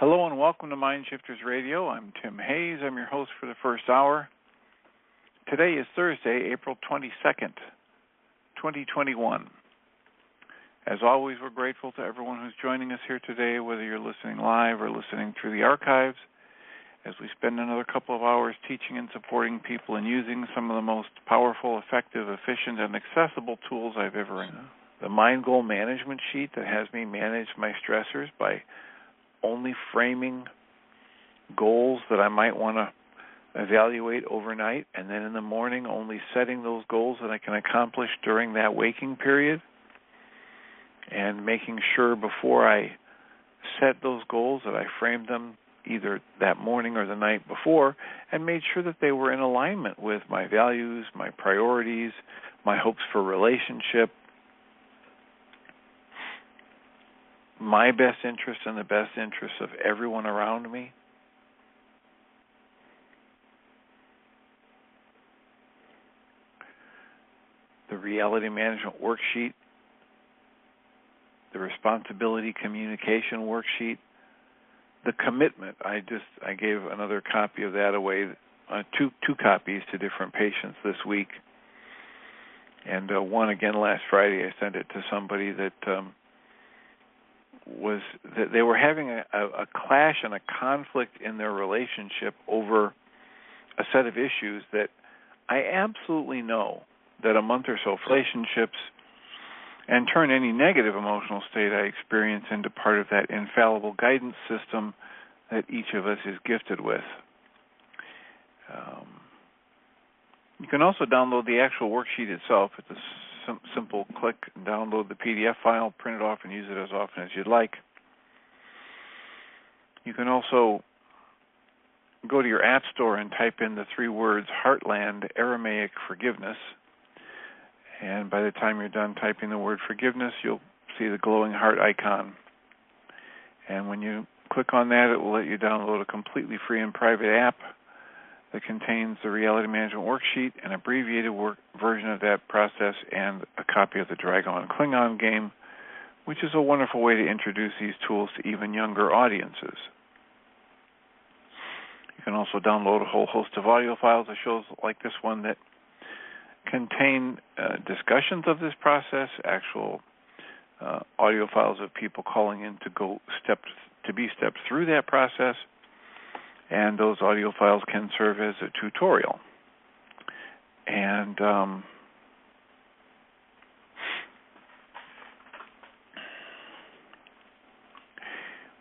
Hello and welcome to MindShifters Radio. I'm Tim Hayes. I'm your host for the first hour. Today is Thursday, April 22nd, 2021. As always, we're grateful to everyone who's joining us here today, whether you're listening live or listening through the archives, as we spend another couple of hours teaching and supporting people in using some of the most powerful, effective, efficient, and accessible tools I've ever used. The Mind Goal Management Sheet that has me manage my stressors by only framing goals that I might want to evaluate overnight, and then in the morning only setting those goals that I can accomplish during that waking period, and making sure before I set those goals that I framed them either that morning or the night before and made sure that they were in alignment with my values, my priorities, my hopes for relationship, my best interest and the best interests of everyone around me. The Reality Management Worksheet, the Responsibility Communication Worksheet, the Commitment. I gave another copy of that away, two copies to different patients this week, and one again last Friday. I sent it to somebody that that they were having a clash and a conflict in their relationship over a set of issues that I absolutely know that a month or so for relationships and turn any negative emotional state I experience into part of that infallible guidance system that each of us is gifted with. You can also download the actual worksheet itself. It's a simple click and download the PDF file, print it off, and use it as often as you'd like. You can also go to your app store and type in the 3 words Heartland Aramaic Forgiveness. And by the time you're done typing the word forgiveness, you'll see the glowing heart icon. And when you click on that, it will let you download a completely free and private app that contains the Reality Management Worksheet, an abbreviated version of that process, and a copy of the Dragon Klingon game, which is a wonderful way to introduce these tools to even younger audiences. You can also download a whole host of audio files of shows like this one that contain discussions of this process, actual audio files of people calling in to be stepped through that process, and those audio files can serve as a tutorial. And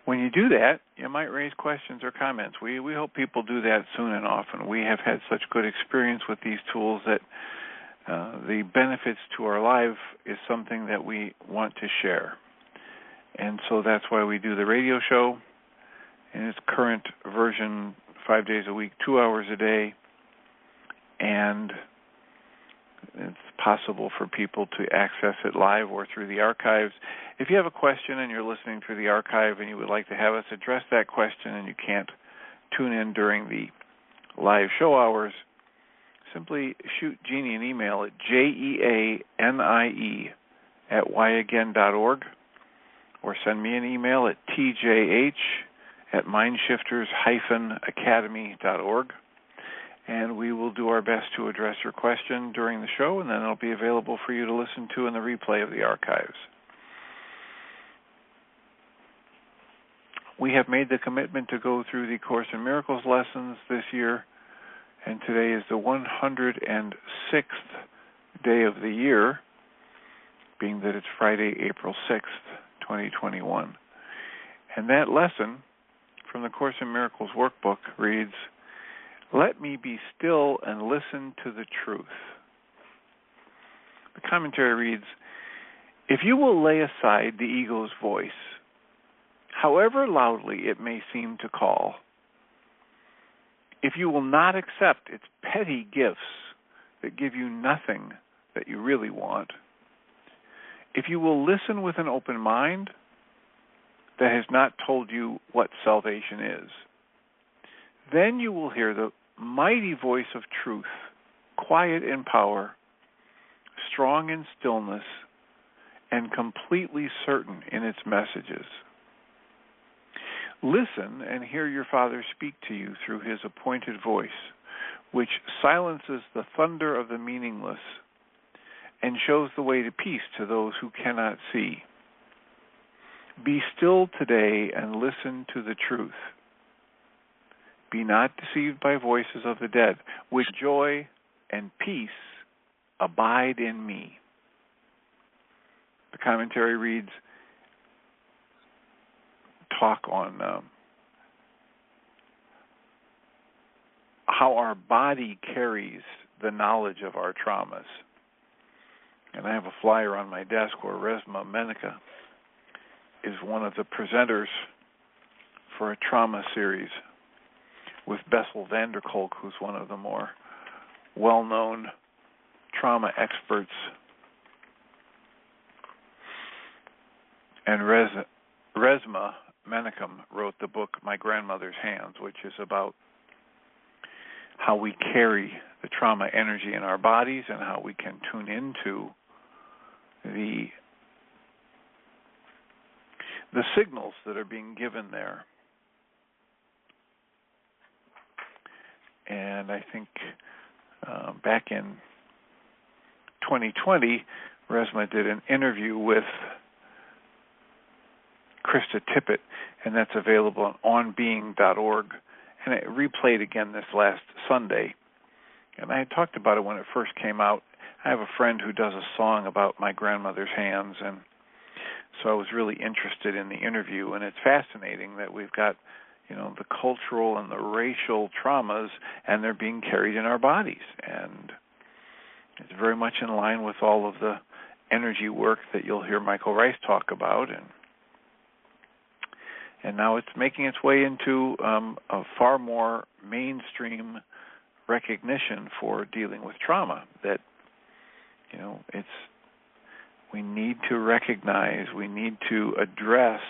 when you do that, you might raise questions or comments. We hope people do that soon and often. We have had such good experience with these tools that the benefits to our life is something that we want to share. And so that's why we do the radio show in its current version, 5 days a week, 2 hours a day. And it's possible for people to access it live or through the archives. If you have a question and you're listening through the archive and you would like to have us address that question and you can't tune in during the live show hours, simply shoot Jeannie an email at jeanie@yagain.org or send me an email at tjh@mindshifters-academy.org, and we will do our best to address your question during the show, and then it'll be available for you to listen to in the replay of the archives. We have made the commitment to go through the Course in Miracles lessons this year, and today is the 106th day of the year, being that it's Friday, April 6th, 2021. And that lesson from the Course in Miracles workbook reads, "Let me be still and listen to the truth." The commentary reads, "If you will lay aside the ego's voice, however loudly it may seem to call, if you will not accept its petty gifts that give you nothing that you really want, if you will listen with an open mind that has not told you what salvation is, then you will hear the mighty voice of truth, quiet in power, strong in stillness, and completely certain in its messages. Listen and hear your Father speak to you through his appointed voice, which silences the thunder of the meaningless and shows the way to peace to those who cannot see. Be still today and listen to the truth. Be not deceived by voices of the dead, with joy and peace abide in me. The commentary reads, talk on how our body carries the knowledge of our traumas. And I have a flyer on my desk where Resma Menica is one of the presenters for a trauma series with Bessel van der Kolk, who's one of the more well-known trauma experts. And Resma Menicum wrote the book My Grandmother's Hands, which is about how we carry the trauma energy in our bodies and how we can tune into the signals that are being given there. And I think back in 2020, Resma did an interview with Krista Tippett, and that's available on onbeing.org. And it replayed again this last Sunday. And I had talked about it when it first came out. I have a friend who does a song about my grandmother's hands, and so I was really interested in the interview. And it's fascinating that we've got, the cultural and the racial traumas, and they're being carried in our bodies. And it's very much in line with all of the energy work that you'll hear Michael Ryce talk about. And now it's making its way into a far more mainstream recognition for dealing with trauma. That, we need to recognize, we need to address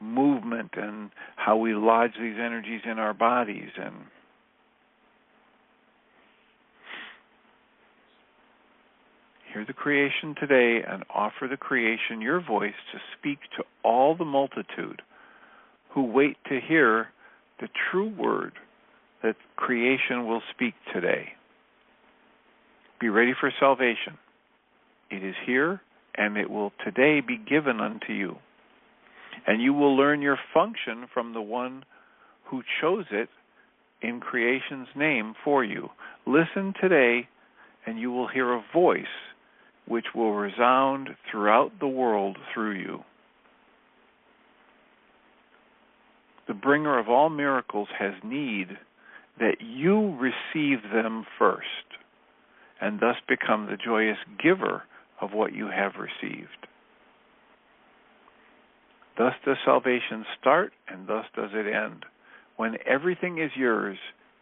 movement and how we lodge these energies in our bodies. And hear the creation today and offer the creation your voice to speak to all the multitude who wait to hear the true word that creation will speak today. Be ready for salvation. It is here, and it will today be given unto you. And you will learn your function from the one who chose it in creation's name for you. Listen today, and you will hear a voice which will resound throughout the world through you. The bringer of all miracles has need that you receive them first, and thus become the joyous giver of what you have received. Thus does salvation start, and thus does it end. When everything is yours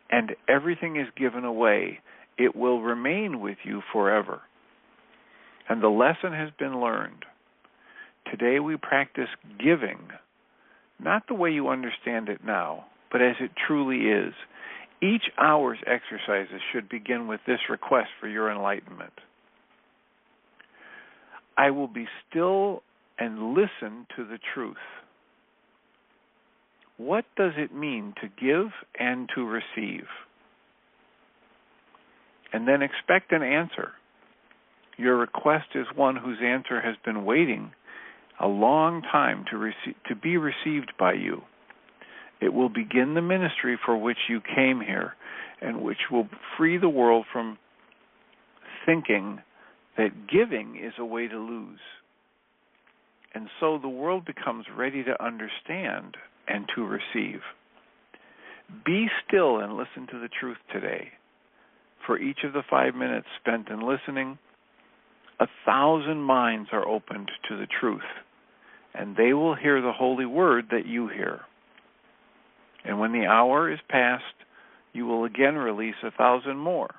and everything is given away, it will remain with you forever. And the lesson has been learned. Today we practice giving, not the way you understand it now, but as it truly is. Each hour's exercises should begin with this request for your enlightenment. I will be still and listen to the truth. What does it mean to give and to receive? And then expect an answer. Your request is one whose answer has been waiting a long time to be received by you. It will begin the ministry for which you came here, and which will free the world from thinking that giving is a way to lose. And so the world becomes ready to understand and to receive. Be still and listen to the truth today. For each of the 5 minutes spent in listening, 1,000 minds are opened to the truth, and they will hear the holy word that you hear. And when the hour is past, you will again release 1,000 more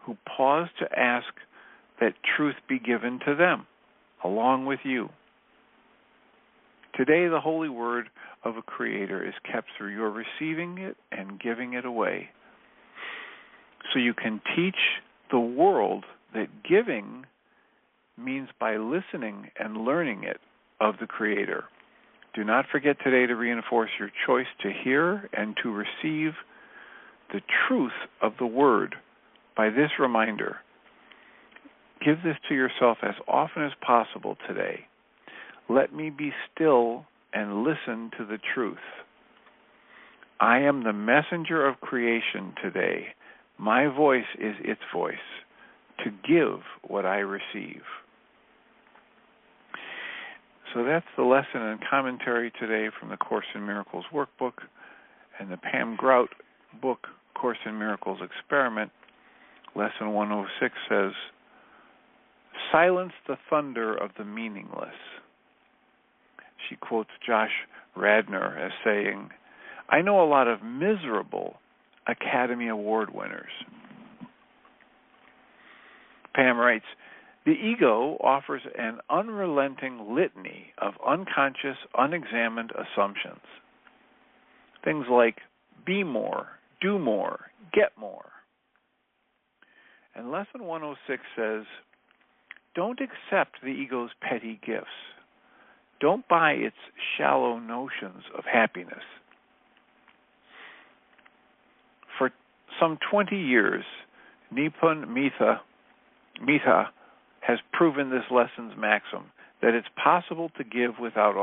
who pause to ask that truth be given to them, along with you. Today, the holy word of a creator is kept through your receiving it and giving it away. So you can teach the world that giving means by listening and learning it of the creator. Do not forget today to reinforce your choice to hear and to receive the truth of the Word by this reminder. Give this to yourself as often as possible today. Let me be still and listen to the truth. I am the messenger of creation today. My voice is its voice, to give what I receive. So that's the lesson and commentary today from the Course in Miracles workbook and the Pam Grout book, Course in Miracles Experiment. Lesson 106 says, silence the thunder of the meaningless. She quotes Josh Radnor as saying, I know a lot of miserable Academy Award winners. Pam writes, the ego offers an unrelenting litany of unconscious, unexamined assumptions. Things like be more, do more, get more. And Lesson 106 says, don't accept the ego's petty gifts. Don't buy its shallow notions of happiness. For some 20 years, Nippon Mita has proven this lesson's maxim, that it's impossible to give without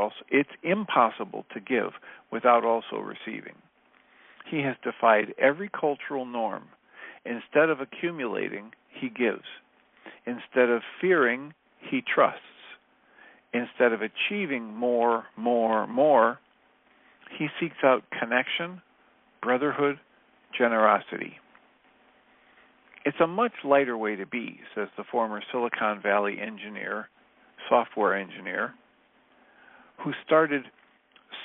also receiving. He has defied every cultural norm. Instead of accumulating, he gives. Instead of fearing, he trusts. Instead of achieving more, he seeks out connection, brotherhood, generosity. It's a much lighter way to be, says the former Silicon Valley software engineer, who started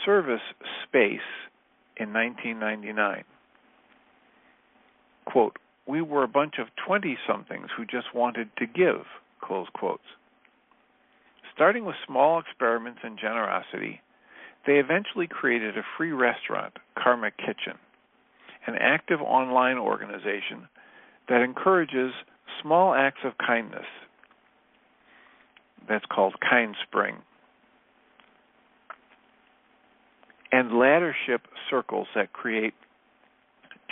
Service Space in 1999. Quote, we were a bunch of 20-somethings who just wanted to give, close quotes. Starting with small experiments in generosity, they eventually created a free restaurant, Karma Kitchen, an active online organization that encourages small acts of kindness. That's called Kind Spring. And laddership circles that create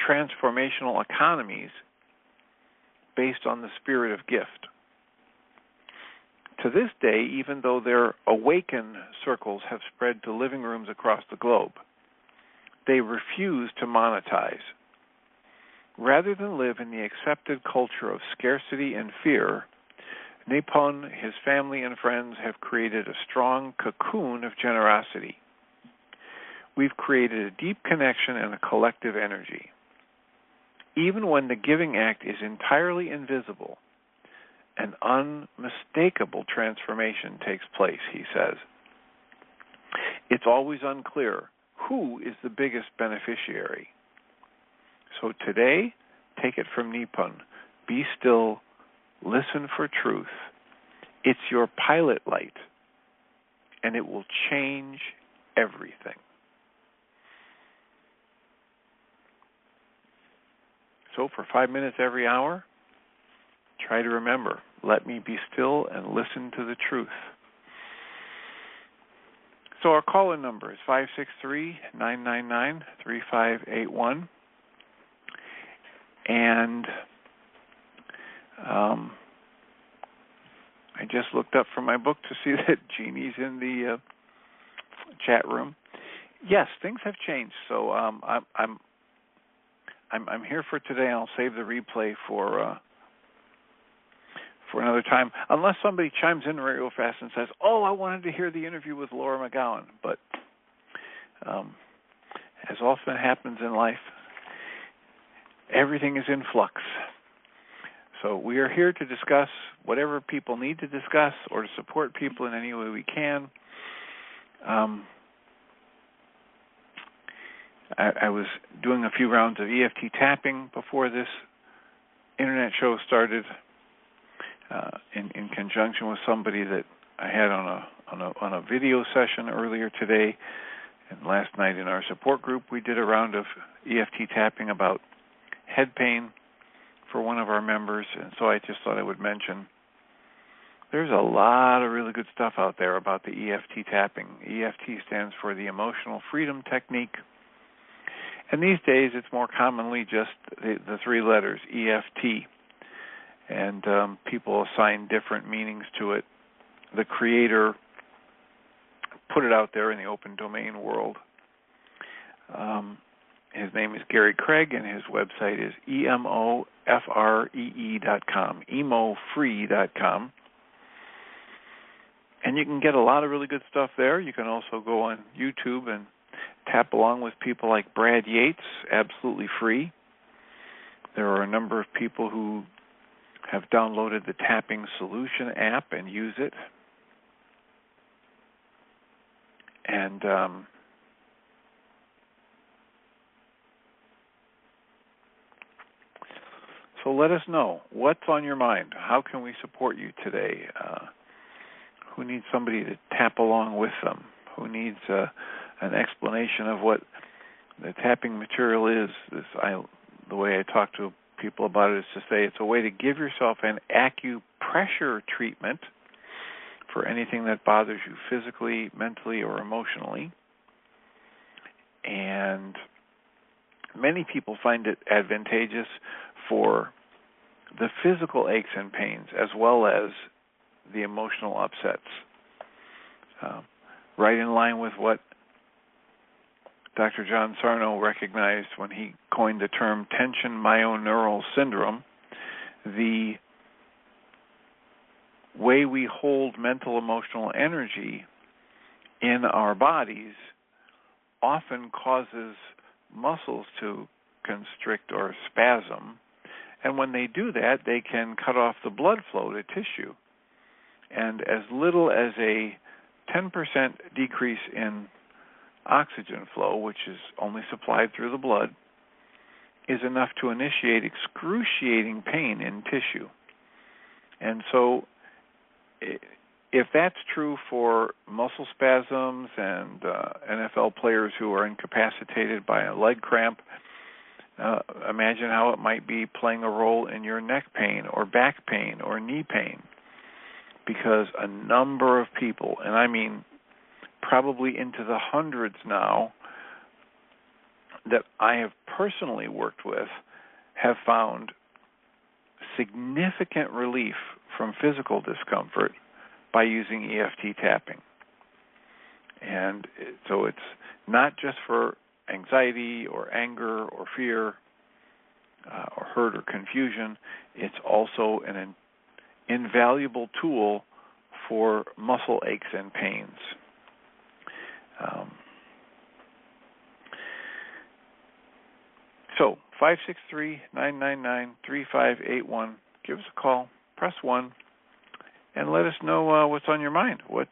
transformational economies based on the spirit of gift. To this day, even though their awaken circles have spread to living rooms across the globe, they refuse to monetize. Rather than live in the accepted culture of scarcity and fear, Nippon, his family, and friends have created a strong cocoon of generosity. We've created a deep connection and a collective energy. Even when the giving act is entirely invisible, an unmistakable transformation takes place, he says. It's always unclear who is the biggest beneficiary. So today, take it from Nippon. Be still, listen for truth. It's your pilot light, and it will change everything. So for 5 minutes every hour, try to remember, let me be still and listen to the truth. So our call-in number is 563-999-3581. And I just looked up from my book to see that Jeannie's in the chat room. Yes, things have changed. So I'm here for today. I'll save the replay for another time, unless somebody chimes in real fast and says, "Oh, I wanted to hear the interview with Laura McGowan." But as often happens in life, everything is in flux. So we are here to discuss whatever people need to discuss or to support people in any way we can. I was doing a few rounds of EFT tapping before this internet show started, in conjunction with somebody that I had on a video session earlier today, and last night in our support group we did a round of EFT tapping about head pain for one of our members, and so I just thought I would mention There's a lot of really good stuff out there about the EFT tapping. EFT stands for the Emotional Freedom Technique. And these days it's more commonly just the three letters, EFT. And people assign different meanings to it. The creator put it out there in the open domain world. His name is Gary Craig, and his website is emofree.com, emofree.com. And you can get a lot of really good stuff there. You can also go on YouTube and tap along with people like Brad Yates, absolutely free. There are a number of people who have downloaded the Tapping Solution app and use it. And so let us know what's on your mind. How can we support you today? Who needs somebody to tap along with them? Who needs an explanation of what the tapping material is? The way I talk to people about it is to say it's a way to give yourself an acupressure treatment for anything that bothers you physically, mentally, or emotionally. And many people find it advantageous for the physical aches and pains as well as the emotional upsets. Right in line with what Dr. John Sarno recognized when he coined the term tension myoneural syndrome. The way we hold mental, emotional energy in our bodies often causes muscles to constrict or spasm, and when they do that, they can cut off the blood flow to tissue. And as little as a 10% decrease in oxygen flow, which is only supplied through the blood, is enough to initiate excruciating pain in tissue. And so if that's true for muscle spasms and NFL players who are incapacitated by a leg cramp, imagine how it might be playing a role in your neck pain or back pain or knee pain. Because a number of people, and I mean probably into the hundreds now, that I have personally worked with, have found significant relief from physical discomfort by using EFT tapping. And so it's not just for anxiety or anger or fear or hurt or confusion. It's also an invaluable tool for muscle aches and pains. So 563-999-3581. Give us a call. Press 1. And let us know what's on your mind. What's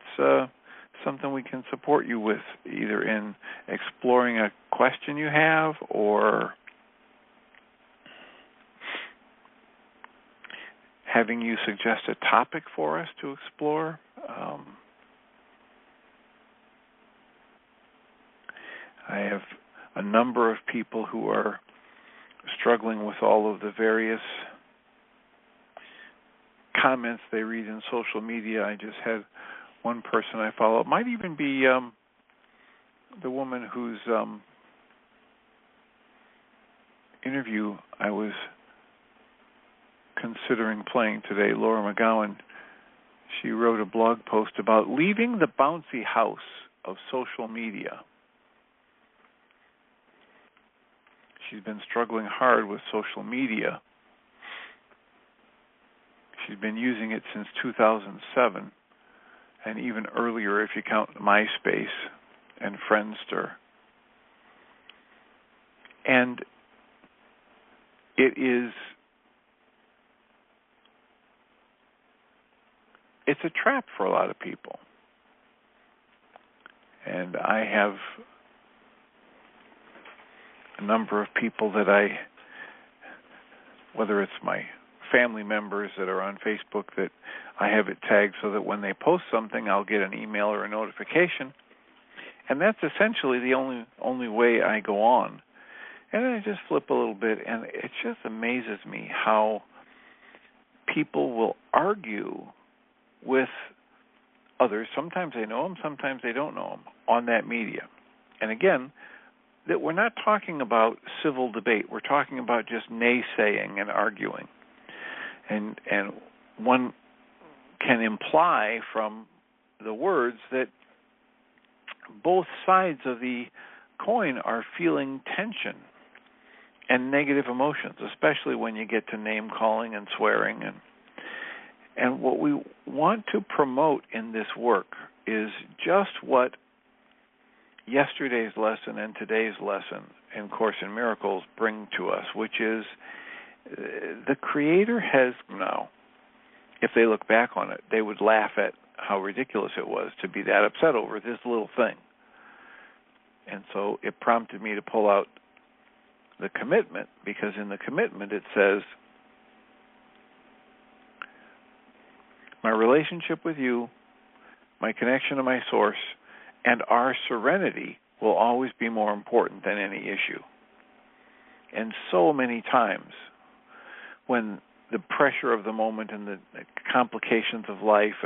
something we can support you with, either in exploring a question you have or having you suggest a topic for us to explore. I have a number of people who are struggling with all of the various comments they read in social media. I just had one person I follow. It might even be the woman whose interview I was considering playing today, Laura McGowan. She wrote a blog post about leaving the bouncy house of social media. She's been struggling hard with social media. She's been using it since 2007, and even earlier if you count MySpace and Friendster. And it's a trap for a lot of people. And I have a number of people that whether it's my family members that are on Facebook, that I have it tagged so that when they post something, I'll get an email or a notification. And that's essentially the only way I go on. And then I just flip a little bit, and it just amazes me how people will argue with others. Sometimes they know them, sometimes they don't know them on that media. And again, that we're not talking about civil debate. We're talking about just naysaying and arguing. And one can imply from the words that both sides of the coin are feeling tension and negative emotions, especially when you get to name calling and swearing. And what we want to promote in this work is just what yesterday's lesson and today's lesson in Course in Miracles bring to us, which is the Creator has now, if they look back on it, they would laugh at how ridiculous it was to be that upset over this little thing. And so it prompted me to pull out the commitment, because in the commitment it says, my relationship with you, my connection to my source, and our serenity will always be more important than any issue. And so many times when the pressure of the moment and the complications of life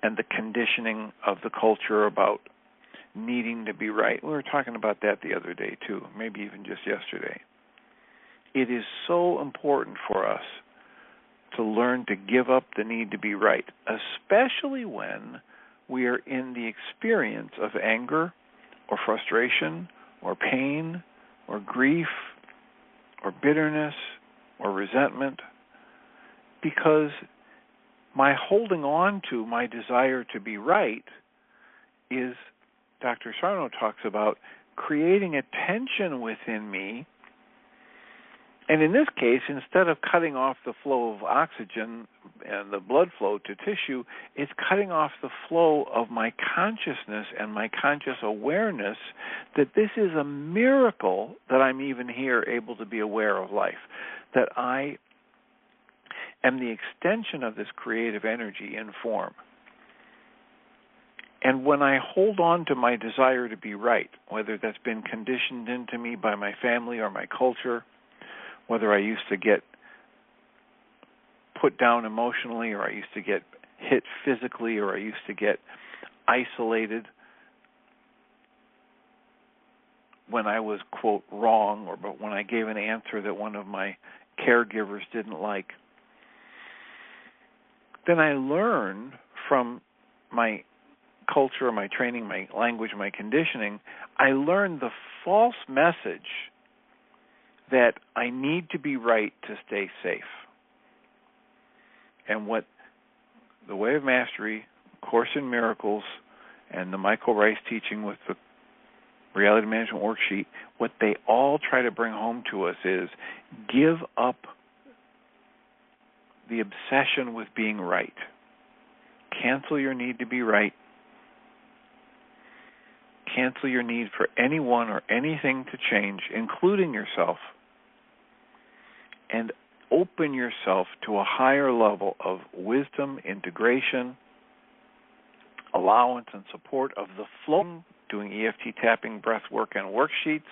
and the conditioning of the culture about needing to be right, we were talking about that the other day too, maybe even just yesterday. It is so important for us to learn to give up the need to be right, especially when we are in the experience of anger or frustration or pain or grief or bitterness or resentment, because my holding on to my desire to be right is, Dr. Sarno talks about, creating a tension within me. And in this case, instead of cutting off the flow of oxygen and the blood flow to tissue, it's cutting off the flow of my consciousness and my conscious awareness that this is a miracle that I'm even here able to be aware of life, that I am the extension of this creative energy in form. And when I hold on to my desire to be right, whether that's been conditioned into me by my family or my culture, whether I used to get put down emotionally, or I used to get hit physically, or I used to get isolated when I was, quote, wrong, or but when I gave an answer that one of my caregivers didn't like, then I learn from my culture, my training, my language, my conditioning, I learned the false message that I need to be right to stay safe. And what the Way of Mastery, Course in Miracles, and the Michael Ryce teaching with the Reality Management Worksheet, what they all try to bring home to us is give up the obsession with being right. Cancel your need to be right. Cancel your need for anyone or anything to change, including yourself, and open yourself to a higher level of wisdom, integration, allowance, and support of the flow. Doing EFT tapping, breath work, and worksheets.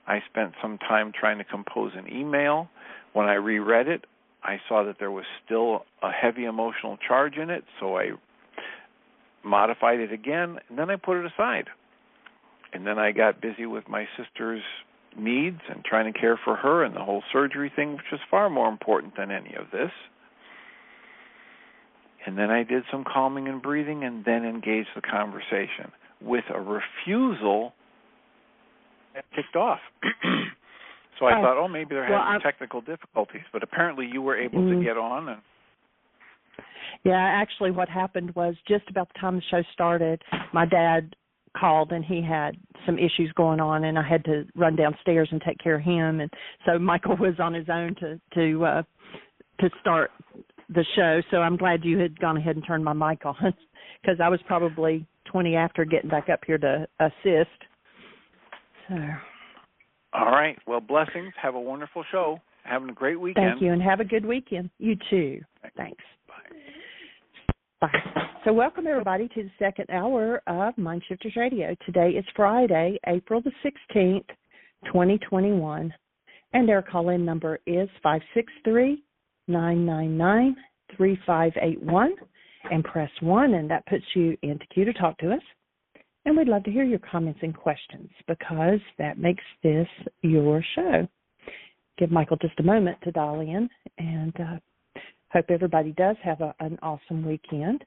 I spent some time trying to compose an email. When I reread it, I saw that there was still a heavy emotional charge in it, so I modified it again, and then I put it aside. And then I got busy with my sister's needs and trying to care for her and the whole surgery thing, which was far more important than any of this. And then I did some calming and breathing and then engaged the conversation with a refusal that ticked off. So I thought, maybe they're having technical difficulties, but apparently you were able to get on. And yeah, actually what happened was just about the time the show started, my dad called and he had some issues going on, and I had to run downstairs and take care of him. And so Michael was on his own to start the show. So I'm glad you had gone ahead and turned my mic on, because I was probably 20 after getting back up here to assist. So. All right. Well, blessings. Have a wonderful show. Having a great weekend. Thank you, and have a good weekend. You too. Thanks. Bye. So welcome, everybody, to the second hour of MindShifters Radio. Today is Friday, April the 16th, 2021, and our call-in number is 563-999-8815. 888-866-3581 and press 1, and that puts you into queue to talk to us. And we'd love to hear your comments and questions because that makes this your show. Give Michael just a moment to dial in, and hope everybody does have an awesome weekend.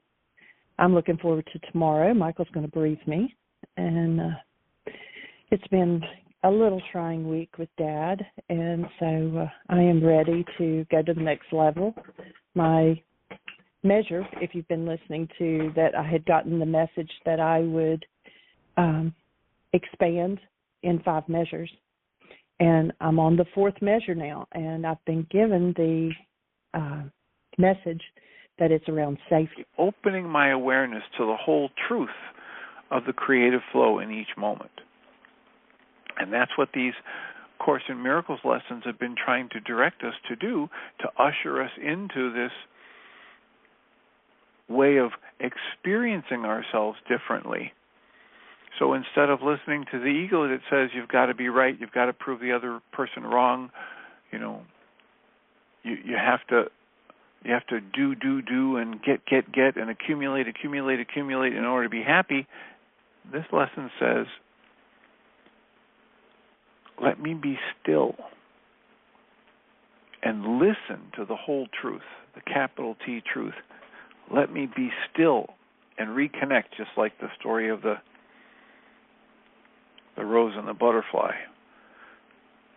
I'm looking forward to tomorrow. Michael's going to brief me, and it's been a little trying week with Dad, and so I am ready to go to the next level. My measure, if you've been listening to that, I had gotten the message that I would expand in 5 measures, and I'm on the 4th measure now, and I've been given the message that it's around safety. Opening my awareness to the whole truth of the creative flow in each moment. And that's what these Course in Miracles lessons have been trying to direct us to do, to usher us into this way of experiencing ourselves differently. So instead of listening to the ego that says you've got to be right, you've got to prove the other person wrong, you have to do and get and accumulate in order to be happy. This lesson says, let me be still and listen to the whole truth, the capital T truth. Let me be still and reconnect, just like the story of the rose and the butterfly.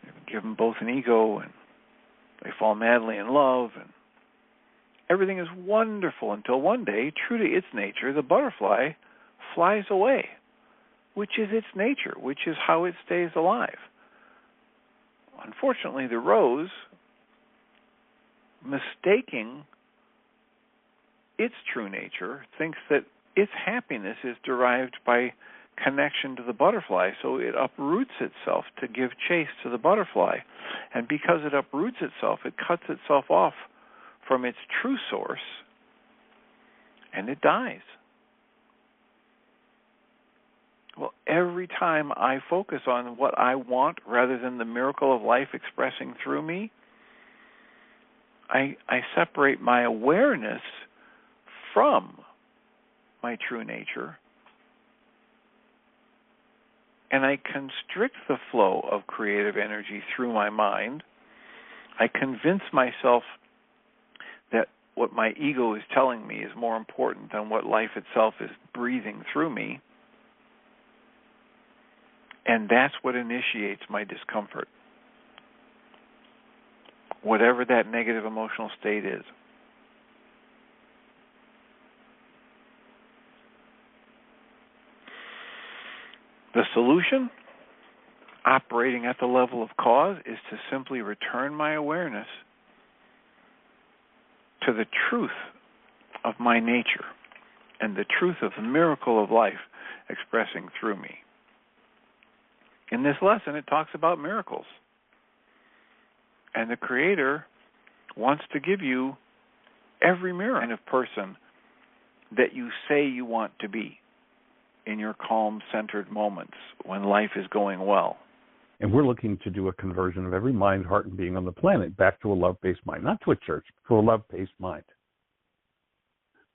You give them both an ego, and they fall madly in love, and everything is wonderful until one day, true to its nature, the butterfly flies away, which is its nature, which is how it stays alive. Unfortunately, the rose, mistaking its true nature, thinks that its happiness is derived by connection to the butterfly, so it uproots itself to give chase to the butterfly. And because it uproots itself, it cuts itself off from its true source, and it dies. Well, every time I focus on what I want rather than the miracle of life expressing through me, I separate my awareness from my true nature, and I constrict the flow of creative energy through my mind. I convince myself that what my ego is telling me is more important than what life itself is breathing through me. And that's what initiates my discomfort, whatever that negative emotional state is. The solution, operating at the level of cause, is to simply return my awareness to the truth of my nature and the truth of the miracle of life expressing through me. In this lesson, it talks about miracles. And the Creator wants to give you every miracle kind of person that you say you want to be in your calm, centered moments when life is going well. And we're looking to do a conversion of every mind, heart, and being on the planet back to a love-based mind, not to a church, to a love-based mind.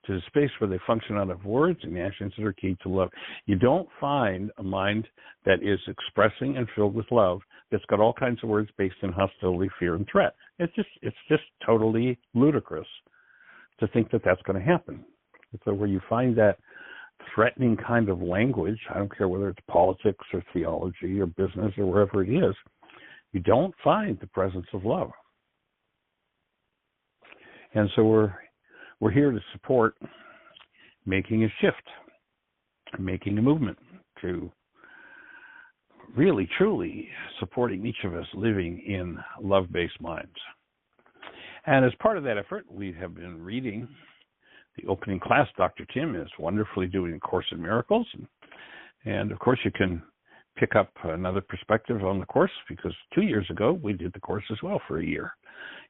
To the space where they function out of words and actions that are key to love. You don't find a mind that is expressing and filled with love that's got all kinds of words based in hostility, fear, and threat. It's just totally ludicrous to think that that's going to happen. So where you find that threatening kind of language, I don't care whether it's politics or theology or business or wherever it is, you don't find the presence of love. And so we're here to support making a shift, making a movement to really, truly supporting each of us living in love-based minds. And as part of that effort, we have been reading the opening class. Dr. Tim is wonderfully doing A Course in Miracles. And of course, you can pick up another perspective on the course, because 2 years ago, we did the course as well for a year.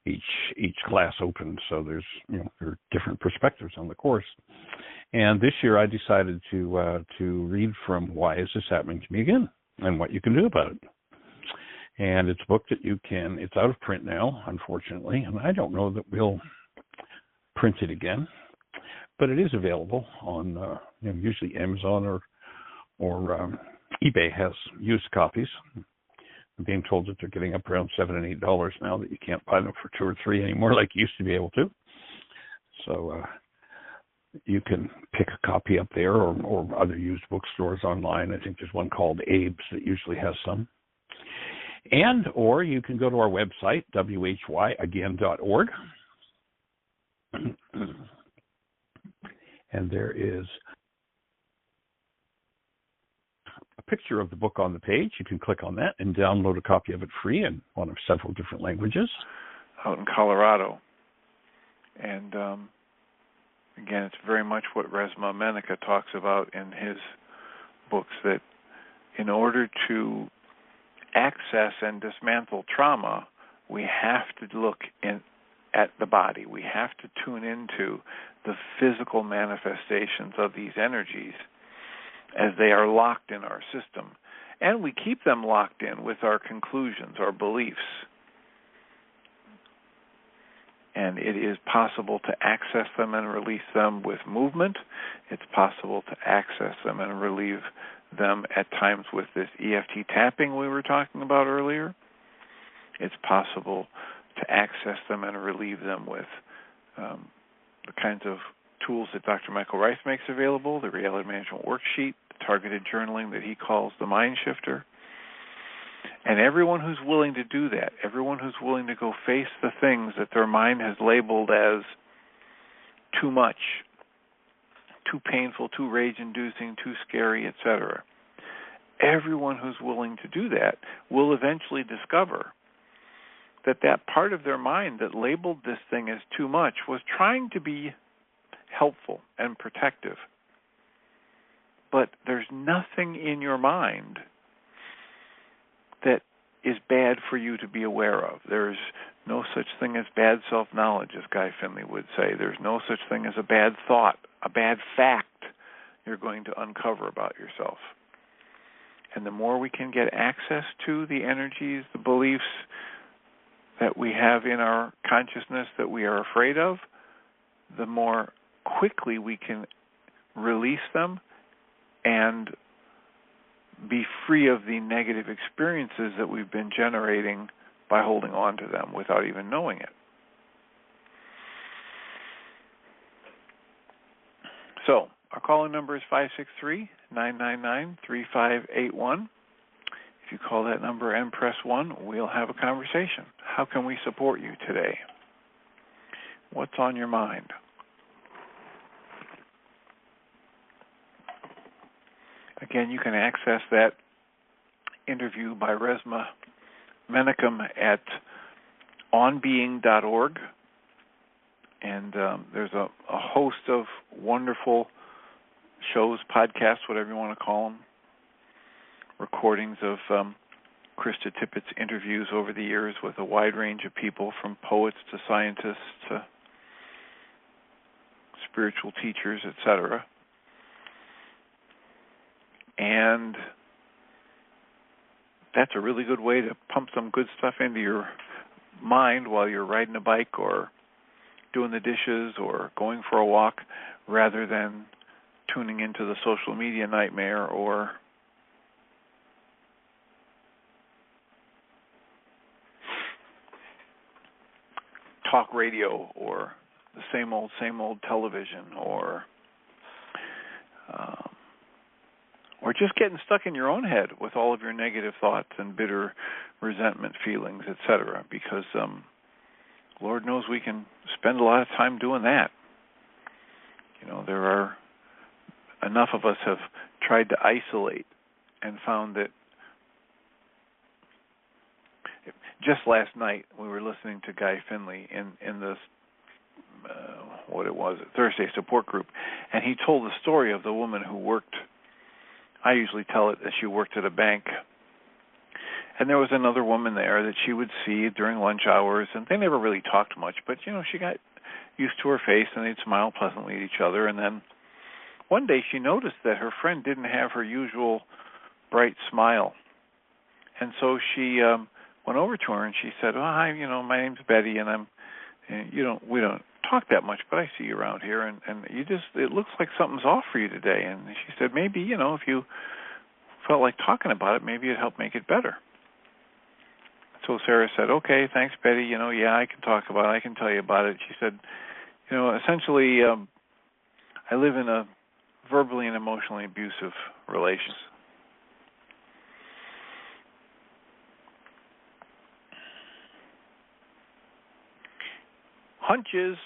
Each class opened, so there are different perspectives on the course. And this year, I decided to read from Why Is This Happening to Me Again, and what you can do about it. And it's a book that it's out of print now, unfortunately, and I don't know that we'll printed again, but it is available on usually Amazon or eBay has used copies. I'm being told that they're getting up around $7 and $8 now, that you can't buy them for $2 or $3 anymore like you used to be able to. So you can pick a copy up there or other used bookstores online. I think there's one called Abe's that usually has some. Or you can go to our website, whyagain.org. And there is a picture of the book on the page. You can click on that and download a copy of it free in one of several different languages. Out in Colorado. And again, it's very much what Resmaa Menakem talks about in his books, that in order to access and dismantle trauma, we have to look at the body. We have to tune into the physical manifestations of these energies as they are locked in our system. And we keep them locked in with our conclusions, our beliefs. And it is possible to access them and release them with movement. It's possible to access them and relieve them at times with this EFT tapping we were talking about earlier. It's possible to access them and relieve them with the kinds of tools that Dr. Michael Ryce makes available, the Reality Management Worksheet, the targeted journaling that he calls the MindShifter. And everyone who's willing to do that, everyone who's willing to go face the things that their mind has labeled as too much, too painful, too rage-inducing, too scary, etc., everyone who's willing to do that will eventually discover that that part of their mind that labeled this thing as too much was trying to be helpful and protective. But there's nothing in your mind that is bad for you to be aware of. There's no such thing as bad self-knowledge, as Guy Finley would say. There's no such thing as a bad thought, a bad fact you're going to uncover about yourself. And the more we can get access to the energies, the beliefs that we have in our consciousness that we are afraid of, the more quickly we can release them and be free of the negative experiences that we've been generating by holding on to them without even knowing it. So, our calling number is 563-999-3581. If you call that number and press 1, we'll have a conversation. How can we support you today? What's on your mind? Again, you can access that interview by Resmaa Menakem at onbeing.org. And there's a host of wonderful shows, podcasts, whatever you want to call them, recordings of Krista Tippett's interviews over the years with a wide range of people, from poets to scientists to spiritual teachers, etc. And that's a really good way to pump some good stuff into your mind while you're riding a bike or doing the dishes or going for a walk, rather than tuning into the social media nightmare or talk radio or the same old television or just getting stuck in your own head with all of your negative thoughts and bitter resentment feelings, etc. Because Lord knows we can spend a lot of time doing that. You know, there are enough of us have tried to isolate and found that just last night we were listening to Guy Finley in this Thursday support group, and he told the story of the woman who worked. I usually tell it that she worked at a bank, and there was another woman there that she would see during lunch hours, and they never really talked much, but she got used to her face, and they'd smile pleasantly at each other. And then one day she noticed that her friend didn't have her usual bright smile, and so she went over to her and she said, "Oh, hi, my name's Betty, and we don't talk that much, but I see you around here, and it looks like something's off for you today. And she said, maybe, if you felt like talking about it, maybe it'd help make it better. So Sarah said, okay, thanks, Betty. Yeah, I can talk about it. I can tell you about it. She said, essentially, I live in a verbally and emotionally abusive relationship. Hunches,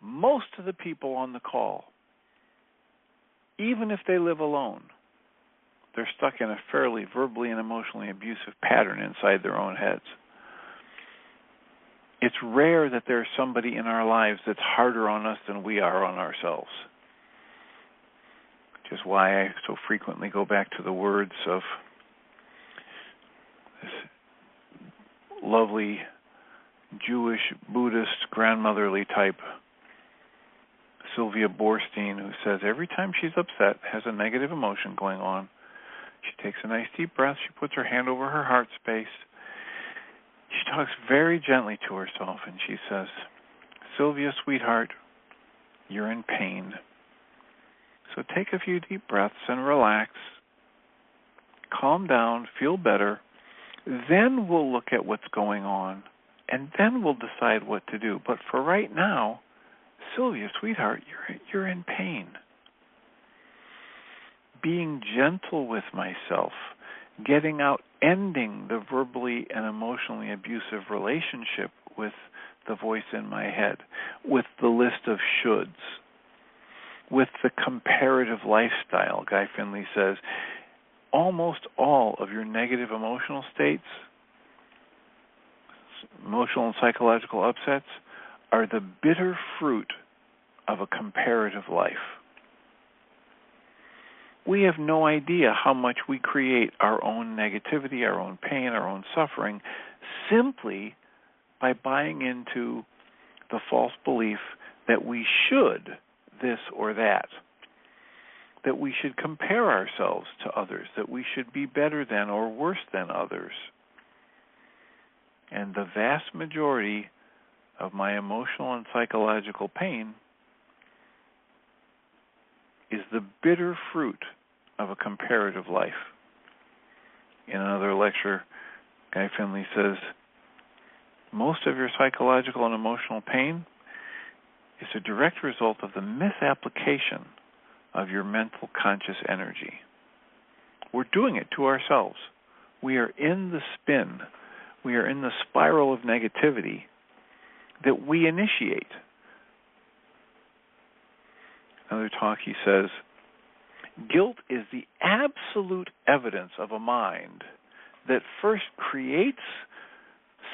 most of the people on the call, even if they live alone, they're stuck in a fairly verbally and emotionally abusive pattern inside their own heads. It's rare that there's somebody in our lives that's harder on us than we are on ourselves. Which is why I so frequently go back to the words of this lovely Jewish, Buddhist, grandmotherly type Sylvia Boorstein, who says every time she's upset, has a negative emotion going on, she takes a nice deep breath, she puts her hand over her heart space, she talks very gently to herself, and she says, Sylvia, sweetheart, you're in pain. So take a few deep breaths and relax, calm down, feel better, then we'll look at what's going on, and then we'll decide what to do. But for right now, Sylvia, sweetheart, you're in pain. Being gentle with myself, getting out, ending the verbally and emotionally abusive relationship with the voice in my head, with the list of shoulds, with the comparative lifestyle. Guy Finley says, almost all of your negative emotional states, emotional and psychological upsets, are the bitter fruit of a comparative life. We have no idea how much we create our own negativity, our own pain, our own suffering, simply by buying into the false belief that we should this or that we should compare ourselves to others, that we should be better than or worse than others. And the vast majority of my emotional and psychological pain is the bitter fruit of a comparative life. In another lecture, Guy Finley says, most of your psychological and emotional pain is a direct result of the misapplication of your mental conscious energy. We're doing it to ourselves. We are in the spin. We are in the spiral of negativity that we initiate. Another talk, he says, guilt is the absolute evidence of a mind that first creates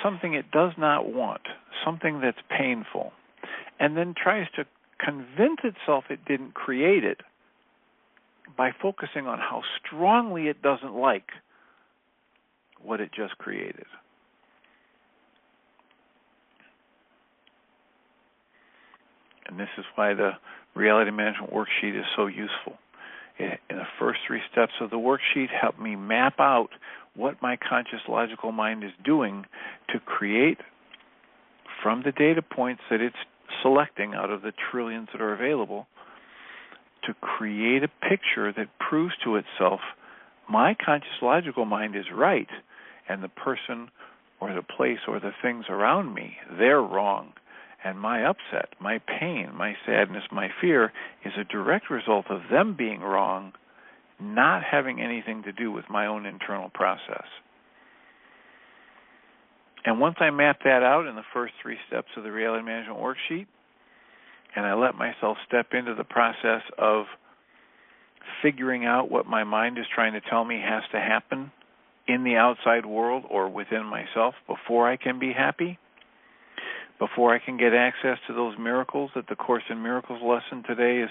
something it does not want, something that's painful, and then tries to convince itself it didn't create it by focusing on how strongly it doesn't like what it just created. And this is why the Reality Management Worksheet is so useful. In the first 3 steps of the worksheet, help me map out what my conscious logical mind is doing to create, from the data points that it's selecting out of the trillions that are available, to create a picture that proves to itself my conscious logical mind is right, and the person or the place or the things around me, they're wrong. And my upset, my pain, my sadness, my fear is a direct result of them being wrong, not having anything to do with my own internal process. And once I map that out in the first 3 steps of the Reality Management Worksheet, and I let myself step into the process of figuring out what my mind is trying to tell me has to happen in the outside world or within myself before I can be happy, before I can get access to those miracles that the Course in Miracles lesson today is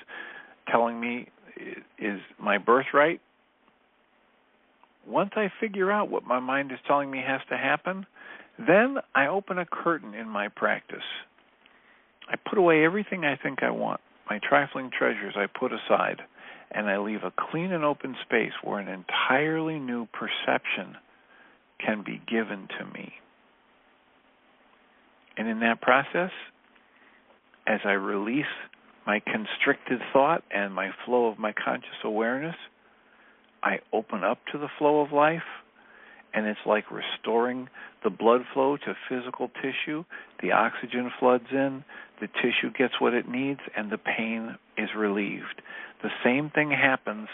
telling me is my birthright. Once I figure out what my mind is telling me has to happen, then I open a curtain in my practice. I put away everything I think I want. My trifling treasures I put aside, and I leave a clean and open space where an entirely new perception can be given to me. And in that process, as I release my constricted thought and my flow of my conscious awareness, I open up to the flow of life, and it's like restoring the blood flow to physical tissue. The oxygen floods in, the tissue gets what it needs, and the pain is relieved. The same thing happens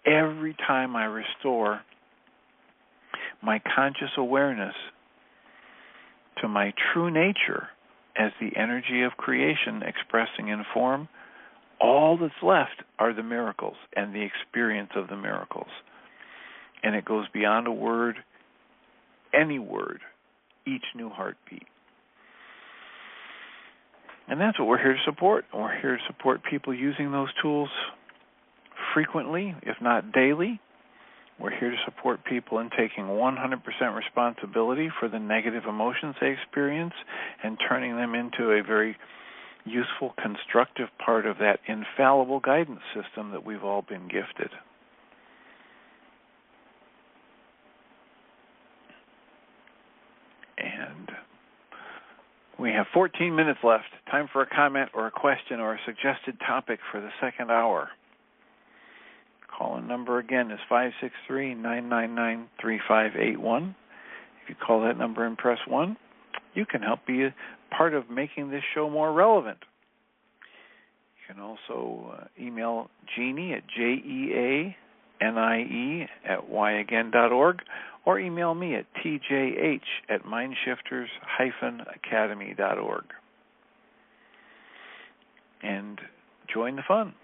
every time I restore my conscious awareness to my true nature as the energy of creation expressing in form. All that's left are the miracles and the experience of the miracles. And it goes beyond a word, any word, each new heartbeat. And that's what we're here to support. We're here to support people using those tools frequently, if not daily. We're here to support people in taking 100% responsibility for the negative emotions they experience and turning them into a very useful, constructive part of that infallible guidance system that we've all been gifted. And we have 14 minutes left. Time for a comment or a question or a suggested topic for the second hour. Call-in number again is 563-999-3581. If you call that number and press 1, you can help be a part of making this show more relevant. You can also email Jeannie at jeanie@yagain.org or email me at tjh@mindshifters-academy.org. And join the fun.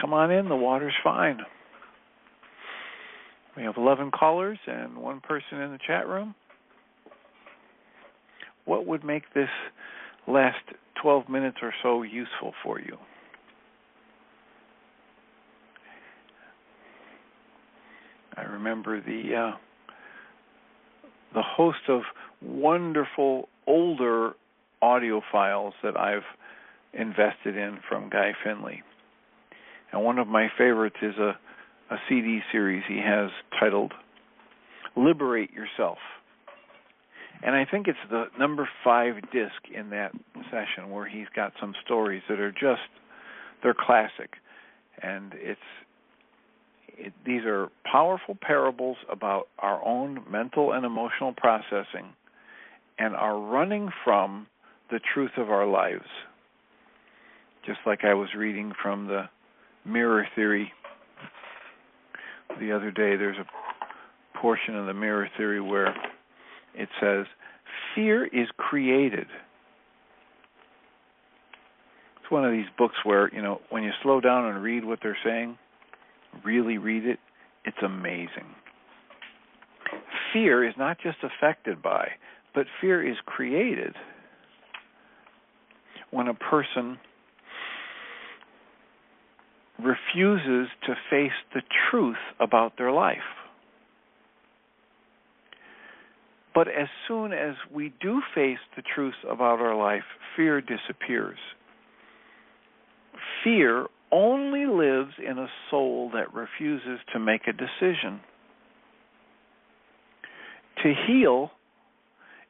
Come on in, the water's fine. We have 11 callers and one person in the chat room. What would make this last 12 minutes or so useful for you? I remember the host of wonderful older audio files that I've invested in from Guy Finley. And one of my favorites is a CD series he has titled Liberate Yourself. And I think it's the number 5 disc in that session where he's got some stories that are they're classic. And these are powerful parables about our own mental and emotional processing and our running from the truth of our lives. Just like I was reading from the mirror theory the other day, there's a portion of the mirror theory where it says, fear is created. It's one of these books where, when you slow down and read what they're saying, really read it, it's amazing. Fear is not just affected by, but fear is created when a person refuses to face the truth about their life. But as soon as we do face the truth about our life, fear disappears. Fear only lives in a soul that refuses to make a decision. To heal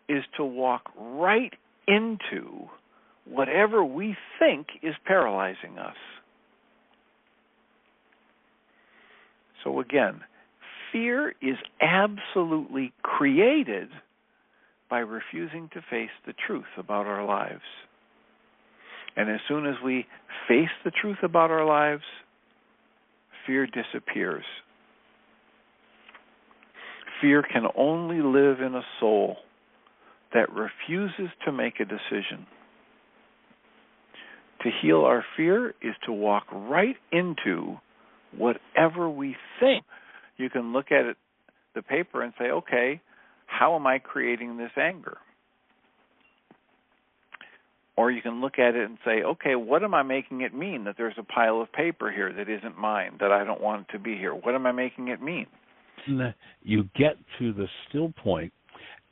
is to walk right into whatever we think is paralyzing us. So again, fear is absolutely created by refusing to face the truth about our lives. And as soon as we face the truth about our lives, fear disappears. Fear can only live in a soul that refuses to make a decision. To heal our fear is to walk right into whatever we think. You can look at the paper and say, okay, how am I creating this anger? Or you can look at it and say, okay, what am I making it mean that there's a pile of paper here that isn't mine, that I don't want it to be here? What am I making it mean? You get to the still point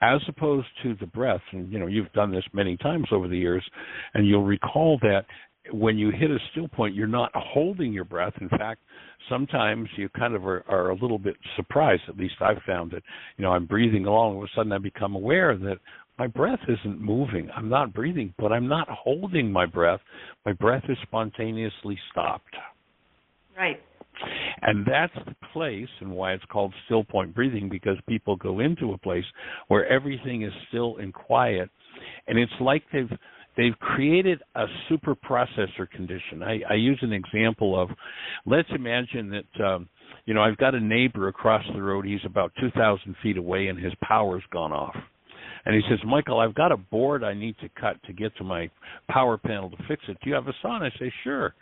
as opposed to the breath. And, you've done this many times over the years, and you'll recall that when you hit a still point, you're not holding your breath. In fact, sometimes you kind of are a little bit surprised. At least I've found it. I'm breathing along, all of a sudden I become aware that, my breath isn't moving. I'm not breathing, but I'm not holding my breath. My breath is spontaneously stopped. Right. And that's the place, and why it's called still point breathing, because people go into a place where everything is still and quiet, and it's like they've created a super processor condition. I use an example of, let's imagine that I've got a neighbor across the road. He's about 2,000 feet away, and his power's gone off. And he says, Michael, I've got a board I need to cut to get to my power panel to fix it. Do you have a saw? And I say, sure.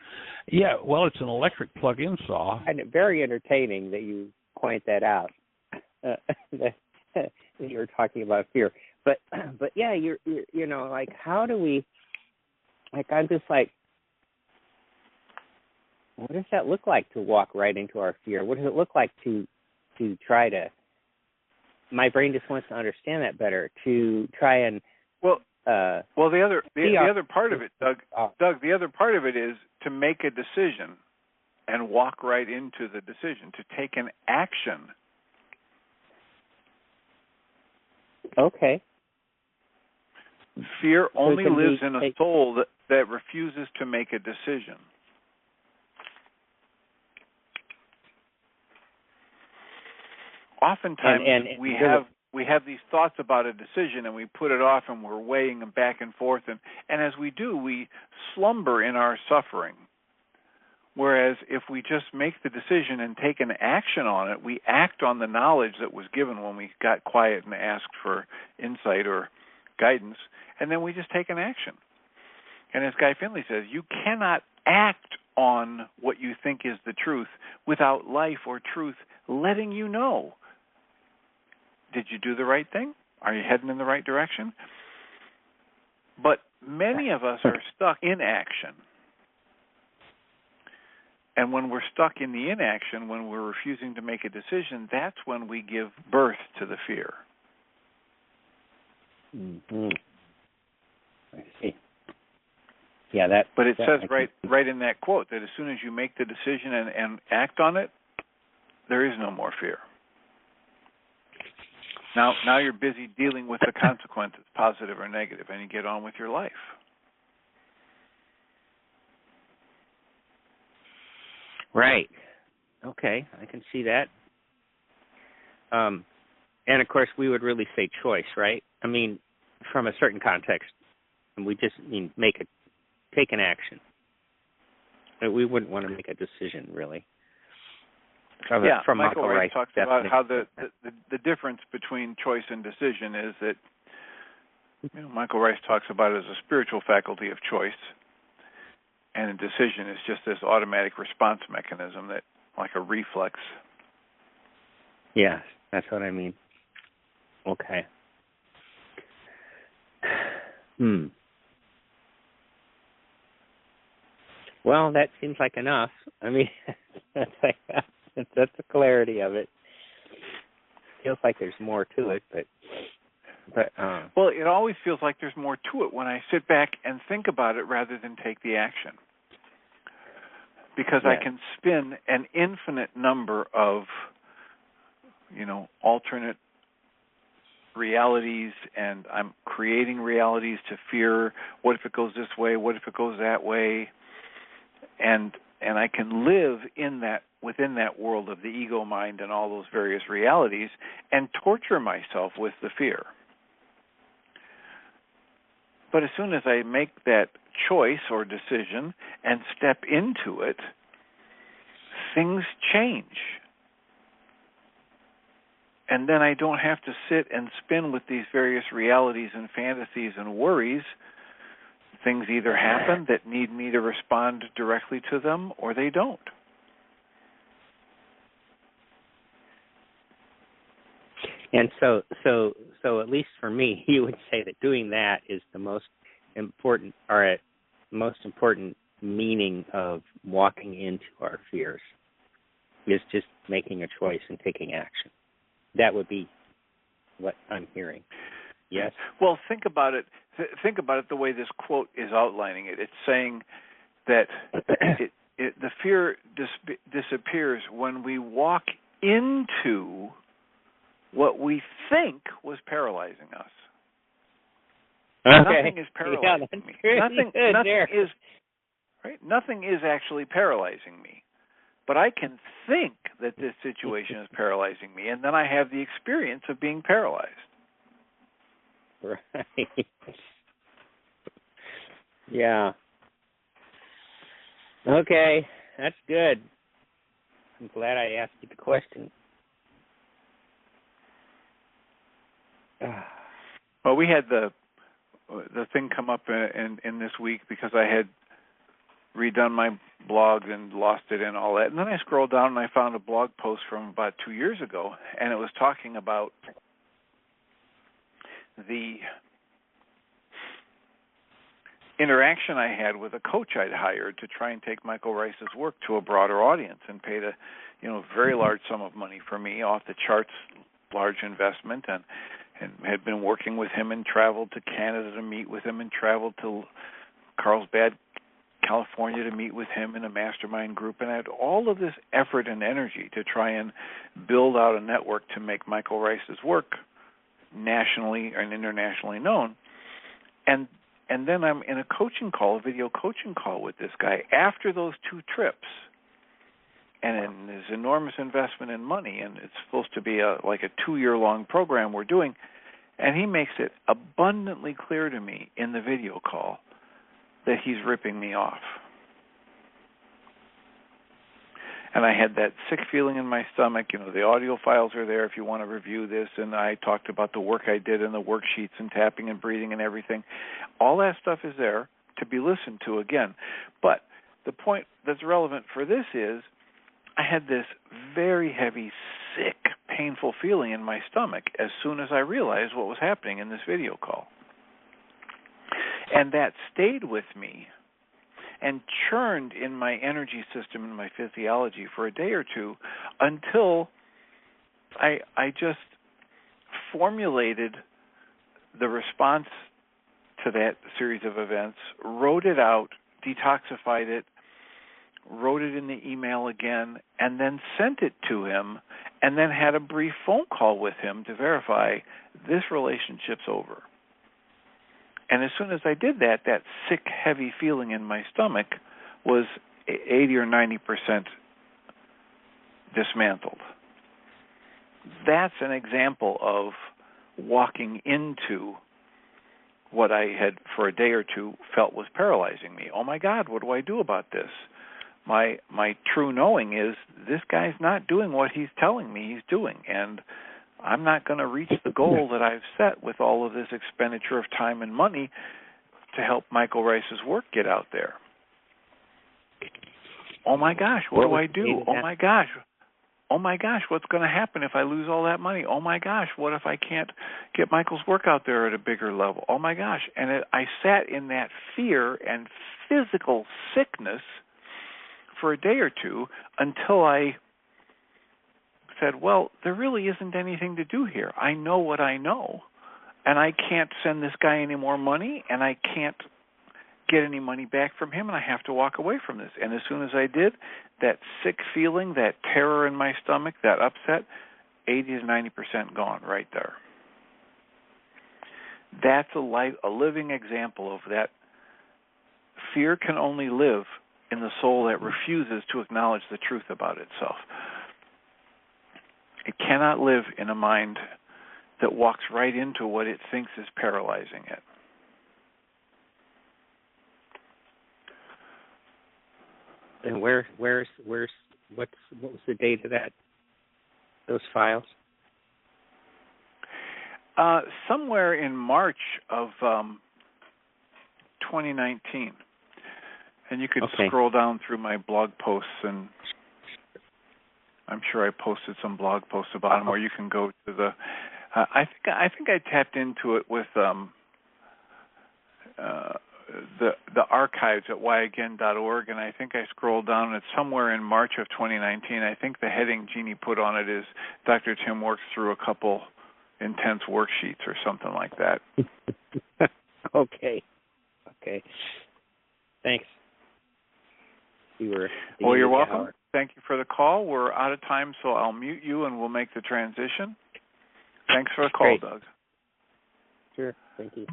Yeah, well, it's an electric plug-in saw. And very entertaining that you point that out. That you were talking about fear. But yeah, you're like, how do we, like, I'm just like, what does that look like to walk right into our fear? What does it look like to try to, my brain just wants to understand that better, to try and the other part of it, Doug, the other part of it is to make a decision and walk right into the decision, to take an action. Okay. Fear only lives in a soul that refuses to make a decision. Oftentimes we have these thoughts about a decision, and we put it off, and we're weighing them back and forth, and as we do, we slumber in our suffering. Whereas if we just make the decision and take an action on it, we act on the knowledge that was given when we got quiet and asked for insight or guidance, and then we just take an action. And as Guy Finley says, you cannot act on what you think is the truth without life or truth letting you know. Did you do the right thing? Are you heading in the right direction? But many of us are stuck in action. And when we're stuck in the inaction, when we're refusing to make a decision, that's when we give birth to the fear. Mm-hmm. I see. Yeah, that. But it says right in that quote that as soon as you make the decision and act on it, there is no more fear. Now you're busy dealing with the consequences, positive or negative, and you get on with your life. Right. Okay, I can see that. And of course, we would really say choice, right? I mean, from a certain context, and we just mean take an action. We wouldn't want to make a decision, really. From Michael Ryce talks about how the difference between choice and decision is that Michael Ryce talks about it as a spiritual faculty of choice, and a decision is just this automatic response mechanism that, like a reflex. Yes, that's what I mean. Okay. Well, that seems like enough. I mean, that's the clarity of it. Feels like there's more to it, but well, it always feels like there's more to it when I sit back and think about it rather than take the action, because I can spin an infinite number of alternate realities, and I'm creating realities to fear. What if it goes this way? What if it goes that way? And I can live within that world of the ego mind and all those various realities and torture myself with the fear. But as soon as I make that choice or decision and step into it, things change. And then I don't have to sit and spin with these various realities and fantasies and worries. Things either happen that need me to respond directly to them, or they don't. And so at least for me, you would say that doing that is the most important meaning of walking into our fears, is just making a choice and taking action. That would be what I'm hearing. Yes? Well, think about it. Think about it the way this quote is outlining it. It's saying that the fear disappears when we walk into what we think was paralyzing us. Nothing is paralyzing that's me. Nothing is right. Nothing is actually paralyzing me. But I can think that this situation is paralyzing me, and then I have the experience of being paralyzed. Right. Yeah. Okay, that's good. I'm glad I asked you the question. Well, we had the thing come up in this week because I had redone my blog and lost it and all that. And then I scrolled down and I found a blog post from about 2 years ago, and it was talking about the interaction I had with a coach I'd hired to try and take Michael Ryce's work to a broader audience, and paid a very large sum of money for me, off the charts, large investment, and had been working with him and traveled to Canada to meet with him and traveled to Carlsbad, California to meet with him in a mastermind group, and had all of this effort and energy to try and build out a network to make Michael Ryce's work nationally and internationally known. And then I'm in a video coaching call with this guy after those 2 trips, and there's enormous investment in money, and it's supposed to be like a 2-year-long program we're doing, and he makes it abundantly clear to me in the video call that he's ripping me off. And I had that sick feeling in my stomach. The audio files are there if you want to review this, and I talked about the work I did in the worksheets and tapping and breathing and everything. All that stuff is there to be listened to again. But the point that's relevant for this is I had this very heavy, sick, painful feeling in my stomach as soon as I realized what was happening in this video call. And that stayed with me and churned in my energy system and my physiology for a day or two until I just formulated the response to that series of events, wrote it out, detoxified it, wrote it in the email again, and then sent it to him, and then had a brief phone call with him to verify this relationship's over. And as soon as I did that, that sick, heavy feeling in my stomach was 80 or 90% dismantled. That's an example of walking into what I had, for a day or two, felt was paralyzing me. Oh, my God, what do I do about this? My true knowing is this guy's not doing what he's telling me he's doing, and I'm not going to reach the goal that I've set with all of this expenditure of time and money to help Michael Ryce's work get out there. Oh, my gosh, what do I do? Oh, my gosh, what's going to happen if I lose all that money? Oh, my gosh, what if I can't get Michael's work out there at a bigger level? Oh, my gosh. And I sat in that fear and physical sickness for a day or two until I said, well, there really isn't anything to do here. I know what I know, and I can't send this guy any more money, and I can't get any money back from him, and I have to walk away from this. And as soon as I did, that sick feeling, that terror in my stomach, that upset, 80 to 90% gone right there. That's a living example of that. Fear can only live in the soul that refuses to acknowledge the truth about itself. It cannot live in a mind that walks right into what it thinks is paralyzing it. And what was the date of those files? Somewhere in March of 2019. And you could scroll down through my blog posts, and I'm sure I posted some blog posts about them, or you can go to the. I think I tapped into it with the archives at whyagain.org, and I think I scrolled down, and it's somewhere in March of 2019. I think the heading Jeannie put on it is Dr. Tim works through a couple intense worksheets or something like that. Okay. Thanks. Well, you're welcome. Hour. Thank you for the call. We're out of time, so I'll mute you and we'll make the transition. Thanks for the call, Great. Doug. Sure. Thank you.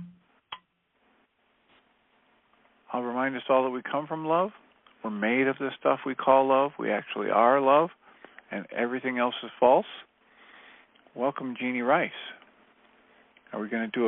I'll remind us all that we come from love. We're made of this stuff we call love. We actually are love, and everything else is false. Welcome, Jeannie Ryce. Are we going to do